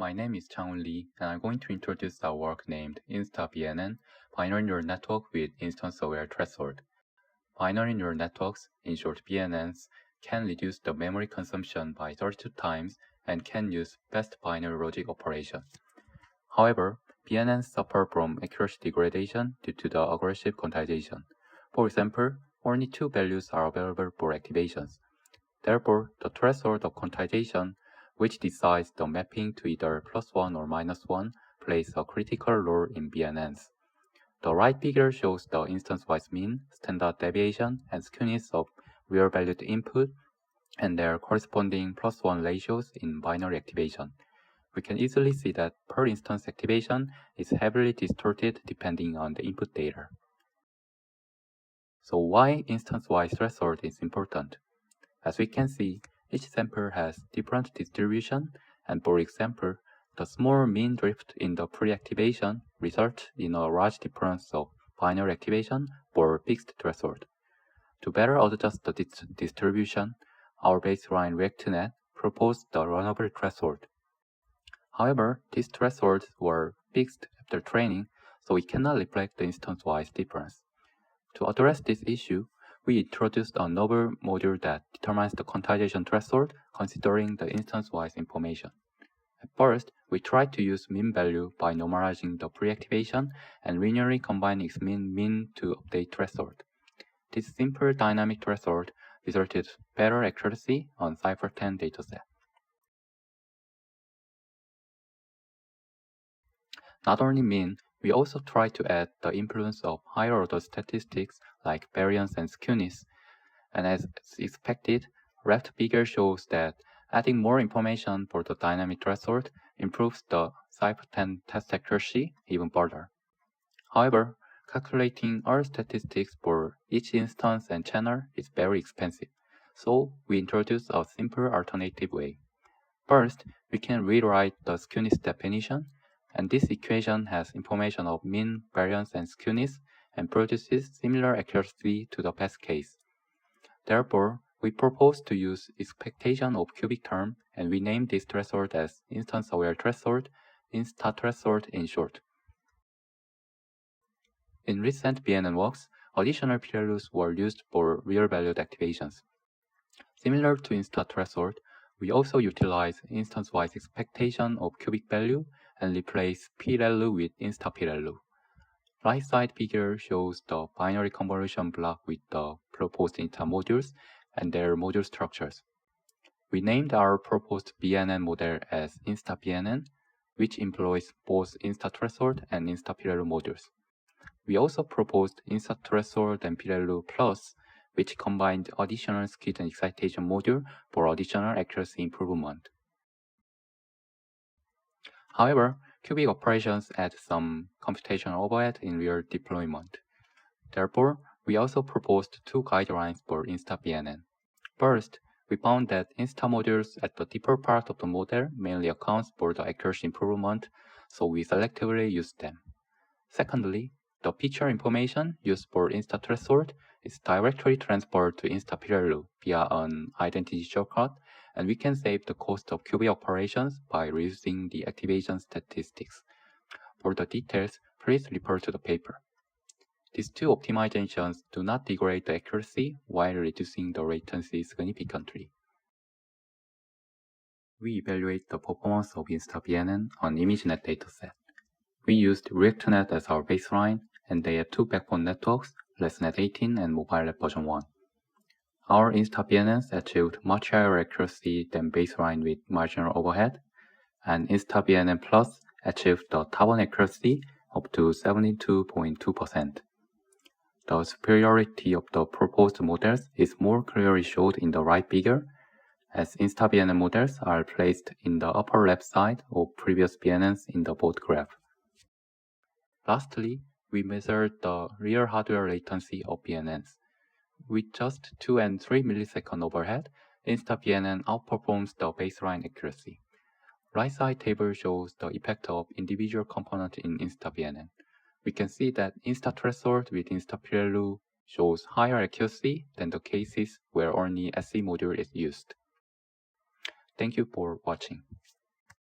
My name is Changwon Lee, and I'm going to introduce a work named INSTA-BNN, Binary Neural Network with Instance-Aware Threshold. Binary neural networks, in short BNNs, can reduce the memory consumption by 32 times and can use fast binary logic operation. However, BNNs suffer from accuracy degradation due to the aggressive quantization. For example, only 2 values are available for activations. Therefore, the threshold of quantization, which decides the mapping to either +1 or -1, plays a critical role in BNNs. The right figure shows the instance-wise mean, standard deviation, and skewness of real-valued input and their corresponding +1 ratios in binary activation. We can easily see that per instance activation is heavily distorted depending on the input data. So why instance-wise threshold is important? As we can see, each sample has different distribution, and for example, the small mean drift in the pre-activation results in a large difference of binary activation for fixed threshold. To better adjust the distribution, our baseline ReactNet proposed the runnable threshold. However, these thresholds were fixed after training, so we cannot reflect the instance-wise difference. To address this issue, we introduced a novel module that determines the quantization threshold considering the instance-wise information. At first, we tried to use mean value by normalizing the pre-activation and linearly combining its mean to update threshold. This simple dynamic threshold resulted better accuracy on Cypher10 dataset. Not only mean, we also tried to add the influence of higher order statistics like variance and skewness, and as expected, left figure shows that adding more information for the dynamic threshold improves the Cypher10 test accuracy even further. However, calculating all statistics for each instance and channel is very expensive, so we introduced a simple alternative way. First, we can rewrite the skewness definition, and this equation has information of mean, variance, and skewness, and produces similar accuracy to the best case. Therefore, we propose to use expectation of cubic term, and we name this threshold as instance-aware threshold, INSTA threshold in short. In recent BNN works, additional p-values were used for real-valued activations. Similar to INSTA threshold, we also utilize instance-wise expectation of cubic value and replace p-value with INSTA p-value. Right side figure shows the binary convolution block with the proposed INSTA modules and their module structures. We named our proposed BNN model as INSTA-BNN, which employs both INSTA threshold and INSTA p-value modules. We also proposed INSTA threshold and p-value plus, which combined additional skid and excitation module for additional accuracy improvement. However, cubic operations add some computational overhead in real deployment. Therefore, we also proposed 2 guidelines for INSTA-BNN. First, we found that INSTA modules at the deeper part of the model mainly accounts for the accuracy improvement, so we selectively use them. Secondly, the feature information used for INSTA threshold is directly transferred to INSTA p-value via an identity shortcut, and we can save the cost of cubic operations by reducing the activation statistics. For the details, please refer to the paper. These 2 optimizations do not degrade the accuracy while reducing the latency significantly. We evaluate the performance of INSTA-BNN on ImageNet dataset. We used ReactNet as our baseline, and they had 2 backbone networks, ResNet 18 and MobileNet version 1. Our INSTA-BNNs achieved much higher accuracy than baseline with marginal overhead, and INSTA-BNN Plus achieved the top-1 accuracy up to 72.2%. The superiority of the proposed models is more clearly shown in the right figure, as INSTA-BNN models are placed in the upper left side of previous BNNs in the both graph. Lastly, we measured the real hardware latency of BNNs. With just 2 and 3 millisecond overhead, INSTA-BNN outperforms the baseline accuracy. Right side table shows the effect of individual component in INSTA-BNN. We can see that INSTA threshold with INSTA p-value shows higher accuracy than the cases where only SE module is used. Thank you for watching.